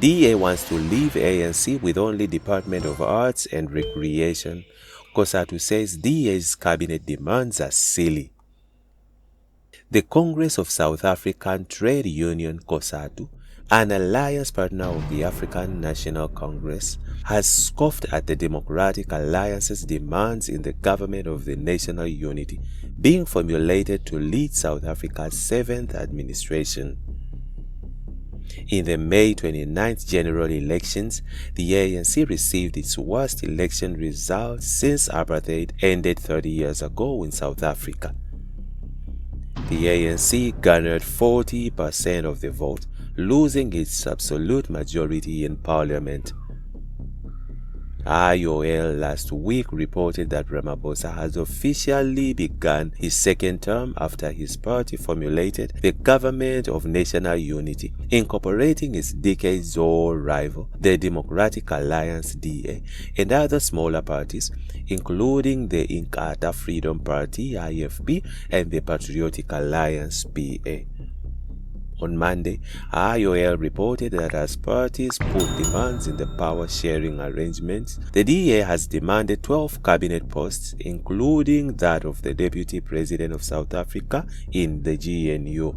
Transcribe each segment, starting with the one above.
DA wants to leave ANC with only Department of Arts and Recreation. COSATU says DA's cabinet demands are silly. The Congress of South African Trade Union COSATU, an alliance partner of the African National Congress, has scoffed at the Democratic Alliance's demands in the Government of the National Unity being formulated to lead South Africa's 7th administration. In the May 29th general elections, the ANC received its worst election result since apartheid ended 30 years ago in South Africa. The ANC garnered 40% of the vote, losing its absolute majority in parliament. IOL last week reported that Ramaphosa has officially begun his second term after his party formulated the Government of National Unity, incorporating its decades-old rival, the Democratic Alliance DA, and other smaller parties, including the Inkatha Freedom Party IFP and the Patriotic Alliance PA. On Monday, IOL reported that as parties put demands in the power-sharing arrangements, the DA has demanded 12 cabinet posts, including that of the Deputy President of South Africa in the GNU.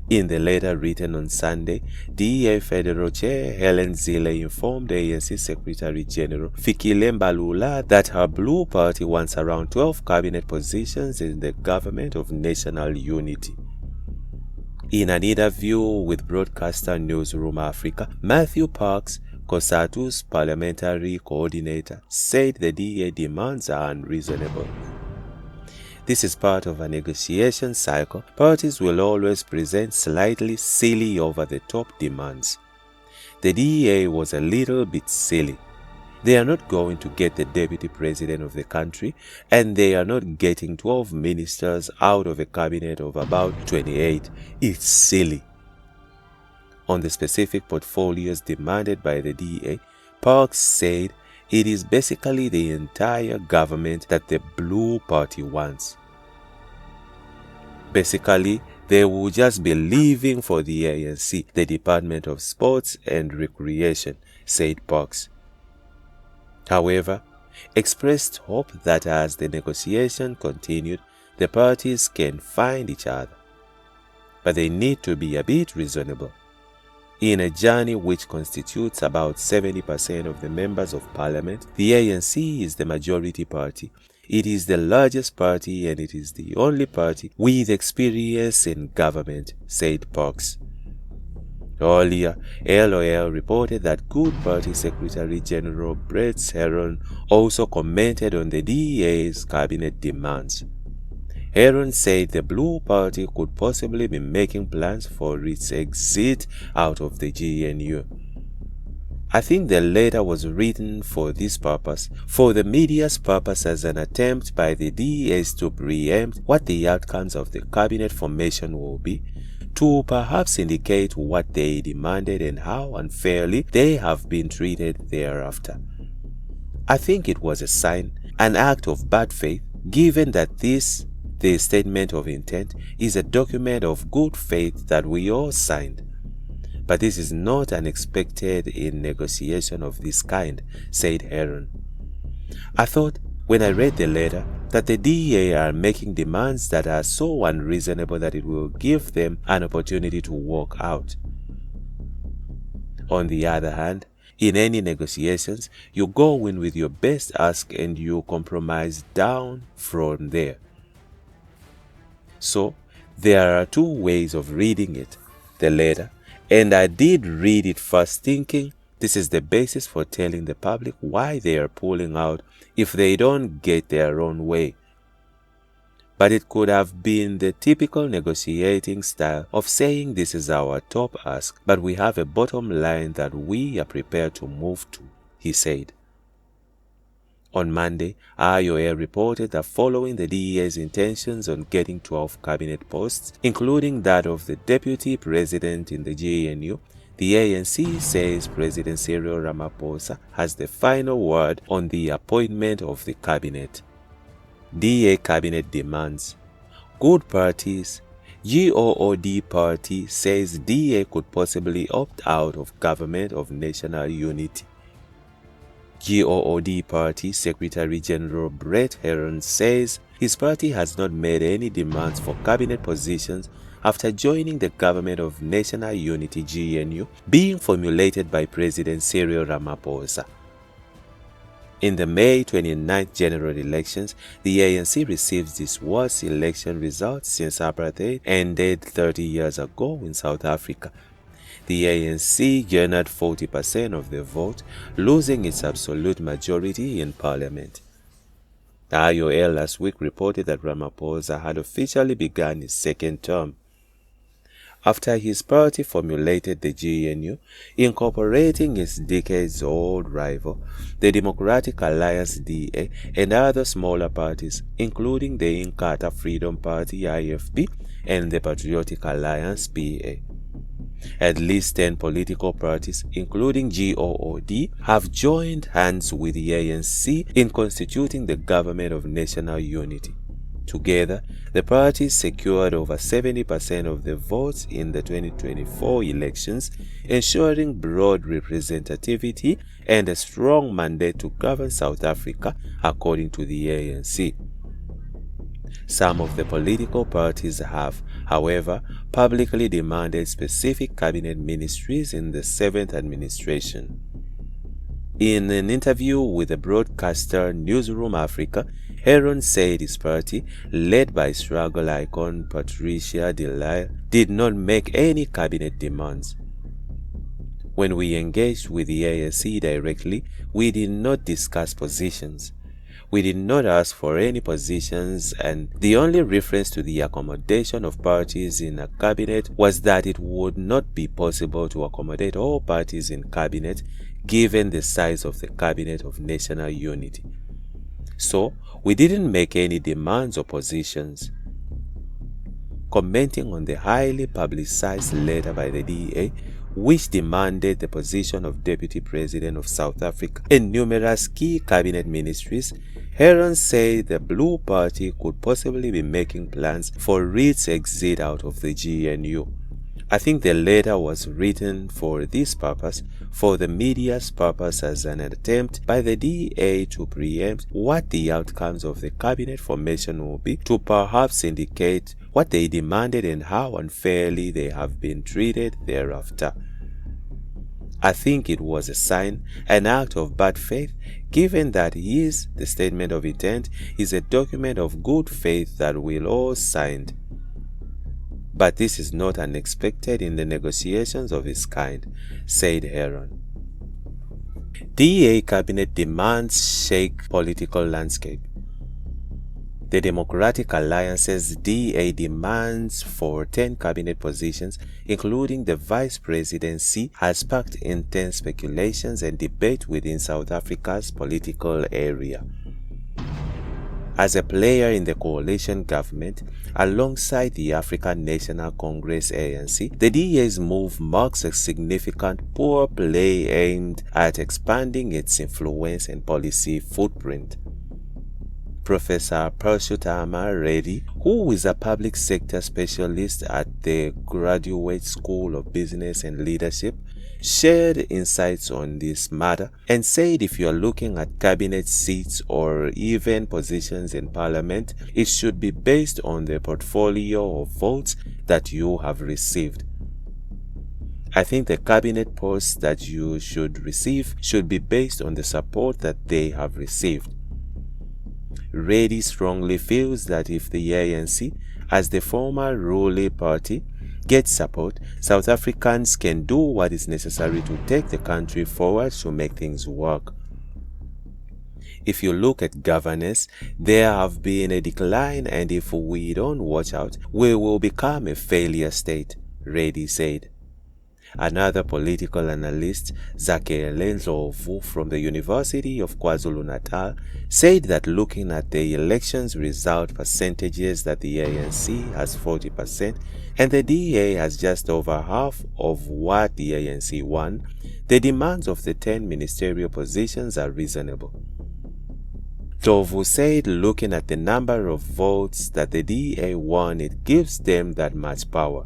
In the letter written on Sunday, DA Federal Chair Helen Zille informed ANC Secretary General Fikile Mbalula that her Blue Party wants around 12 cabinet positions in the Government of National Unity. In an interview with broadcaster Newsroom Africa, Matthew Parks, COSATU's parliamentary coordinator, said the DA demands are unreasonable. This is part of a negotiation cycle. Parties will always present slightly silly over-the-top demands. The DA was a little bit silly. They are not going to get the deputy president of the country, and they are not getting 12 ministers out of a cabinet of about 28. It's silly. On the specific portfolios demanded by the DA, Parks said it is basically the entire government that the Blue Party wants. Basically, they will just be leaving for the ANC, the Department of Sports and Recreation, said Parks. However, expressed hope that as the negotiation continued, the parties can find each other. But they need to be a bit reasonable. In a journey which constitutes about 70% of the members of parliament, the ANC is the majority party. It is the largest party and it is the only party with experience in government, said Parks. Earlier, LOL reported that Good Party Secretary General Brett Theron also commented on the DA's cabinet demands. Theron said the Blue Party could possibly be making plans for its exit out of the GNU. I think the letter was written for this purpose, for the media's purpose, as an attempt by the DAs to preempt what the outcomes of the cabinet formation will be, to perhaps indicate what they demanded and how unfairly they have been treated thereafter. I think it was a sign, an act of bad faith, given that this, the statement of intent, is a document of good faith that we all signed. But this is not unexpected in negotiation of this kind, said Theron. I thought, when I read the letter, that the DA are making demands that are so unreasonable that it will give them an opportunity to walk out. On the other hand, in any negotiations, you go in with your best ask and you compromise down from there. So, there are two ways of reading it, the letter, and I did read it first thinking this is the basis for telling the public why they are pulling out if they don't get their own way. But it could have been the typical negotiating style of saying this is our top ask, but we have a bottom line that we are prepared to move to, he said. On Monday, IOL reported that following the DA's intentions on getting 12 cabinet posts, including that of the deputy president in the GNU, the ANC says President Cyril Ramaphosa has the final word on the appointment of the cabinet. DA cabinet demands. Good parties. GOOD party says DA could possibly opt out of Government of National Unity. GOOD party Secretary General Brett Theron says his party has not made any demands for cabinet positions after joining the Government of National Unity (GNU) being formulated by President Cyril Ramaphosa. In the May 29th general elections, the ANC received its worst election results since apartheid ended 30 years ago in South Africa. The ANC garnered 40% of the vote, losing its absolute majority in parliament. The IOL last week reported that Ramaphosa had officially begun his second term. After his party formulated the GNU, incorporating its decades-old rival, the Democratic Alliance (DA), and other smaller parties, including the Inkatha Freedom Party (IFP) and the Patriotic Alliance (PA). At least 10 political parties, including GOOD, have joined hands with the ANC in constituting the Government of National Unity. Together, the parties secured over 70% of the votes in the 2024 elections, ensuring broad representativity and a strong mandate to govern South Africa, according to the ANC. Some of the political parties have, however, publicly demanded specific cabinet ministries in the 7th administration. In an interview with the broadcaster Newsroom Africa, Theron said his party, led by struggle icon Patricia de Lille, did not make any cabinet demands. When we engaged with the ANC directly, we did not discuss positions. We did not ask for any positions, and the only reference to the accommodation of parties in a cabinet was that it would not be possible to accommodate all parties in cabinet given the size of the Cabinet of National Unity. So, we didn't make any demands or positions. Commenting on the highly publicized letter by the DA, which demanded the position of Deputy President of South Africa and numerous key cabinet ministries, Theron said the Blue Party could possibly be making plans for its exit out of the GNU. I think the letter was written for this purpose, for the media's purpose, as an attempt by the DA to preempt what the outcomes of the cabinet formation will be, to perhaps indicate what they demanded and how unfairly they have been treated thereafter. I think it was a sign, an act of bad faith, given that the statement of intent is a document of good faith that we'll all signed. But this is not unexpected in the negotiations of this kind, said Theron. DA cabinet demands shake political landscape. The Democratic Alliance's DA demands for 10 cabinet positions, including the vice presidency, has sparked intense speculations and debate within South Africa's political area. As a player in the coalition government, alongside the African National Congress (ANC), the DA's move marks a significant power play aimed at expanding its influence and policy footprint. Professor Purushottam Reddy, who is a public sector specialist at the Graduate School of Business and Leadership, shared insights on this matter and said if you are looking at cabinet seats or even positions in parliament, it should be based on the portfolio of votes that you have received. I think the cabinet posts that you should receive should be based on the support that they have received. Reddy strongly feels that if the ANC, as the former ruling party, gets support, South Africans can do what is necessary to take the country forward to make things work. If you look at governance, there have been a decline, and if we don't watch out, we will become a failure state, Reddy said. Another political analyst, Zakele Ndlovu from the University of KwaZulu-Natal, said that looking at the elections result percentages that the ANC has 40% and the DA has just over half of what the ANC won, the demands of the 10 ministerial positions are reasonable. Trevor said looking at the number of votes that the DA won, it gives them that much power.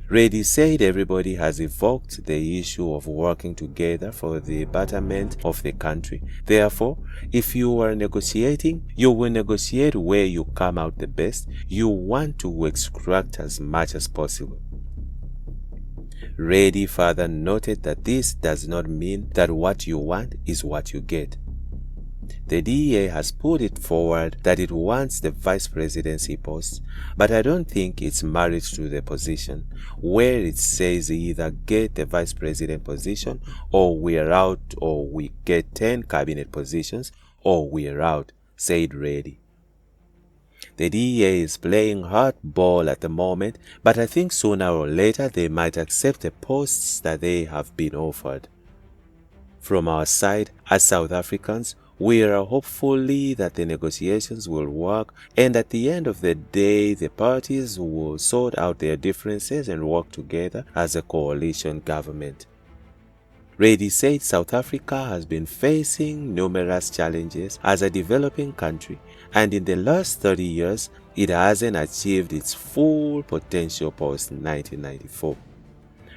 Reddy said everybody has evoked the issue of working together for the betterment of the country. Therefore, if you are negotiating, you will negotiate where you come out the best. You want to extract as much as possible. Reddy further noted that this does not mean that what you want is what you get. The DEA has put it forward that it wants the vice presidency post, but I don't think it's married to the position, where it says either get the vice president position or we're out, or we get 10 cabinet positions or we're out, said Reddy. The DEA is playing hardball at the moment, but I think sooner or later they might accept the posts that they have been offered. From our side, as South Africans, we are hopefully that the negotiations will work, and at the end of the day, the parties will sort out their differences and work together as a coalition government. Reddy said South Africa has been facing numerous challenges as a developing country, and in the last 30 years, it hasn't achieved its full potential post-1994.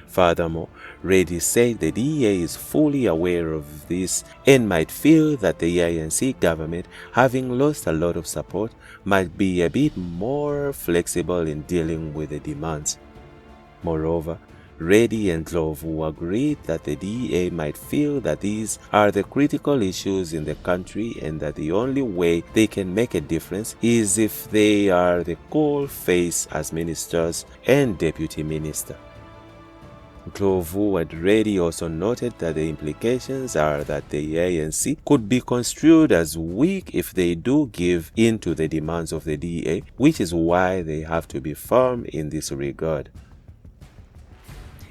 Furthermore, Reddy said the DEA is fully aware of this and might feel that the ANC government, having lost a lot of support, might be a bit more flexible in dealing with the demands. Moreover, Reddy and Trevor agreed that the DEA might feel that these are the critical issues in the country and that the only way they can make a difference is if they are the coal face as ministers and deputy minister. Trevor and Reddy also noted that the implications are that the ANC could be construed as weak if they do give in to the demands of the DA, which is why they have to be firm in this regard.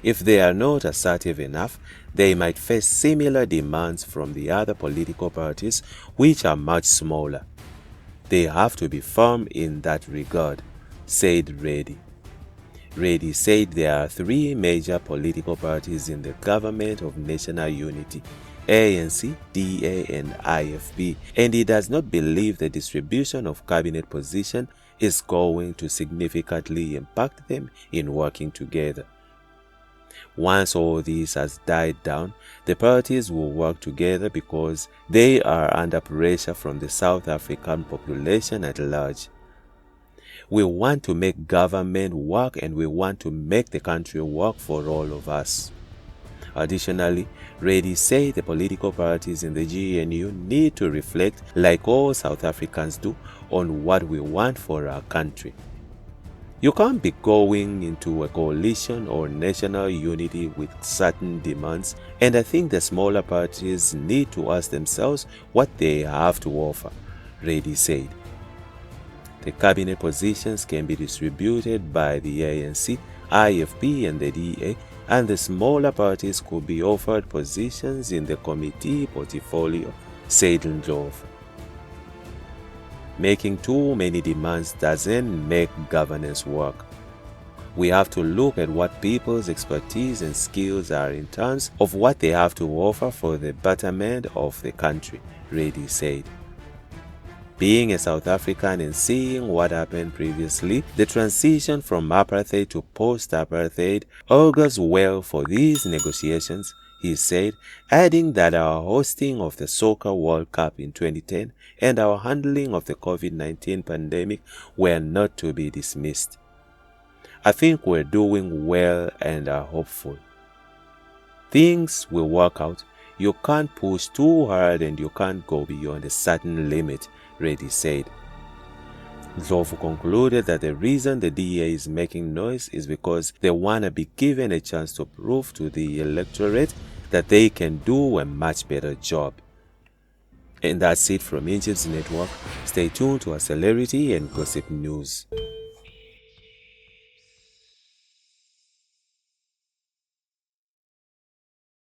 If they are not assertive enough, they might face similar demands from the other political parties, which are much smaller. They have to be firm in that regard, said Reddy. Reddy said there are 3 major political parties in the Government of National Unity, ANC, DA and IFP, and he does not believe the distribution of cabinet position is going to significantly impact them in working together. Once all this has died down, the parties will work together because they are under pressure from the South African population at large. We want to make government work and we want to make the country work for all of us. Additionally, Reddy said the political parties in the GNU need to reflect, like all South Africans do, on what we want for our country. You can't be going into a coalition or national unity with certain demands, and I think the smaller parties need to ask themselves what they have to offer, Reddy said. The cabinet positions can be distributed by the ANC, IFP and the DA, and the smaller parties could be offered positions in the committee portfolio, said Trevor. Making too many demands doesn't make governance work. We have to look at what people's expertise and skills are in terms of what they have to offer for the betterment of the country, Reddy said. Being a South African and seeing what happened previously, the transition from apartheid to post-apartheid augurs well for these negotiations, he said, adding that our hosting of the Soccer World Cup in 2010 and our handling of the COVID-19 pandemic were not to be dismissed. I think we're doing well and are hopeful. Things will work out. You can't push too hard and you can't go beyond a certain limit, Reddy said. Trevor concluded that the reason the DA is making noise is because they want to be given a chance to prove to the electorate that they can do a much better job. And that's it from Injibs Network. Stay tuned to our celebrity and gossip news.